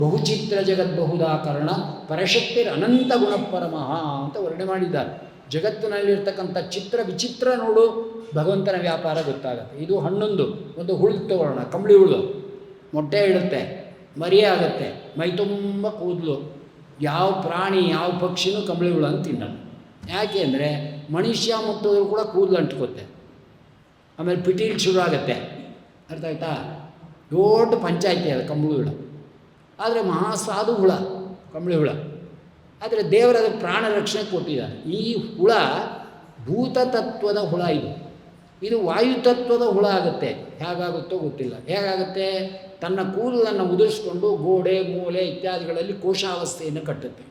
ಬಹುಚಿತ್ರ ಜಗದ್ಬಹುದಾಕರಣ ಪರಶಕ್ತಿರ್ ಅನಂತ ಗುಣಪರಮಃ ಅಂತ ವರ್ಣನೆ ಮಾಡಿದ್ದಾರೆ. ಜಗತ್ತಿನಲ್ಲಿರ್ತಕ್ಕಂಥ ಚಿತ್ರ ವಿಚಿತ್ರ ನೋಡು ಭಗವಂತನ ವ್ಯಾಪಾರ ಗೊತ್ತಾಗುತ್ತೆ. ಇದು ಹಣ್ಣೊಂದು ಒಂದು ಹುಳು ತಗೊಳ್ಳೋಣ, ಕಂಬಳಿ ಹುಳು ಮೊಟ್ಟೆ ಇಡುತ್ತೆ, ಮರಿ ಆಗುತ್ತೆ, ಮೈ ತುಂಬ ಕೂದಲು. ಯಾವ ಪ್ರಾಣಿ ಯಾವ ಪಕ್ಷಿನೂ ಕಂಬಳಿ ಹುಳು ಅಂತ ತಿನ್ನೋಣ. ಯಾಕೆ ಅಂದರೆ ಮನುಷ್ಯ ಮುಟ್ಟಿದ್ರು ಕೂಡ ಕೂದಲು ಅಂಟ್ಕೋತೆ, ಆಮೇಲೆ ಪಿಟೀಲ್ ಶುರು ಆಗುತ್ತೆ. ಅರ್ಥ ಆಯ್ತಾ? ದೊಡ್ಡ ಪಂಚಾಯಿತಿ ಅದು ಕಂಬಳಿ ಹುಳ. ಆದರೆ ಮಹಾಸಾಧು ಹುಳ ಕಂಬಳಿ ಹುಳ. ಆದರೆ ದೇವರ ಅದಕ್ಕೆ ಪ್ರಾಣ ರಕ್ಷಣೆ ಕೊಟ್ಟಿದ್ದಾನೆ. ಈ ಹುಳ ಭೂತತತ್ವದ ಹುಳ. ಇದು ವಾಯುತತ್ವದ ಹುಳ ಆಗುತ್ತೆ. ಹೇಗಾಗುತ್ತೋ ಗೊತ್ತಿಲ್ಲ. ಹೇಗಾಗುತ್ತೆ? ತನ್ನ ಕೂದಲನ್ನು ಉದುರಿಸ್ಕೊಂಡು ಗೋಡೆ ಮೂಲೆ ಇತ್ಯಾದಿಗಳಲ್ಲಿ ಕೋಶಾವಸ್ಥೆಯನ್ನು ಕಟ್ಟುತ್ತೆ.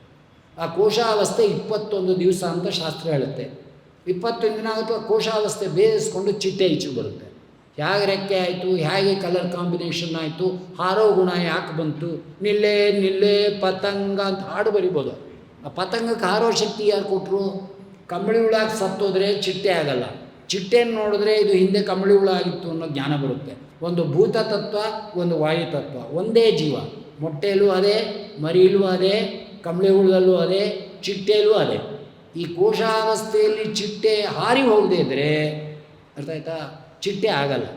ಆ ಕೋಶಾವಸ್ಥೆ 21 ದಿವಸ ಅಂತ ಶಾಸ್ತ್ರ ಹೇಳುತ್ತೆ. 21 ದಿನ ಆಗುತ್ತೆ. ಕೋಶಾವಸ್ಥೆ ಬೇಯಿಸ್ಕೊಂಡು ಚಿಟ್ಟೆ ಈಚೆ ಬರುತ್ತೆ. ಹೇಗೆ ರೆಕ್ಕೆ ಆಯಿತು, ಹೇಗೆ ಕಲರ್ ಕಾಂಬಿನೇಷನ್ ಆಯಿತು, ಹಾರೋ ಗುಣ ಯಾಕೆ ಬಂತು, ನಿಲ್ಲೇ ನಿಲ್ಲೇ ಪತಂಗ ಅಂತ ಹಾಡು ಬರಿಬೋದು. ಆ ಪತಂಗಕ್ಕೆ ಹಾರೋ ಶಕ್ತಿ ಯಾರು ಕೊಟ್ಟರು? ಕಂಬಳಿ ಹುಳಾಗಿ ಸತ್ತೋದ್ರೆ ಚಿಟ್ಟೆ ಆಗಲ್ಲ. ಚಿಟ್ಟೆಯನ್ನು ನೋಡಿದ್ರೆ ಇದು ಹಿಂದೆ ಕಂಬಳಿ ಹುಳ ಆಗಿತ್ತು ಅನ್ನೋ ಜ್ಞಾನ ಬರುತ್ತೆ. ಒಂದು ಭೂತತತ್ವ, ಒಂದು ವಾಯುತತ್ವ, ಒಂದೇ ಜೀವ. ಮೊಟ್ಟೆಯಲ್ಲೂ ಅದೇ, ಮರಿಯಲ್ಲೂ ಅದೇ, ಕಂಬಳಿ ಹುಳದಲ್ಲೂ ಅದೇ, ಚಿಟ್ಟೆಯಲ್ಲೂ ಅದೇ. ಈ ಕೋಶಾವಸ್ಥೆಯಲ್ಲಿ ಚಿಟ್ಟೆ ಹಾರಿ ಹೋಗದೇ ಇದ್ದರೆ, ಅರ್ಥ ಆಯ್ತಾ, ಚಿಟ್ಟೆ ಆಗಲ್ಲ.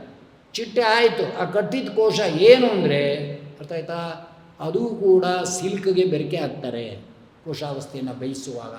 ಚಿಟ್ಟೆ ಆಯಿತು, ಆ ಕಟ್ಟಿದ ಕೋಶ ಏನು ಅಂದರೆ, ಅರ್ಥ ಆಯ್ತಾ, ಅದು ಕೂಡ ಸಿಲ್ಕ್ಗೆ ಬೆರಕೆ ಹಾಕ್ತಾರೆ ಕೋಶಾವಸ್ಥೆಯನ್ನು ಬೇಯಿಸುವಾಗ.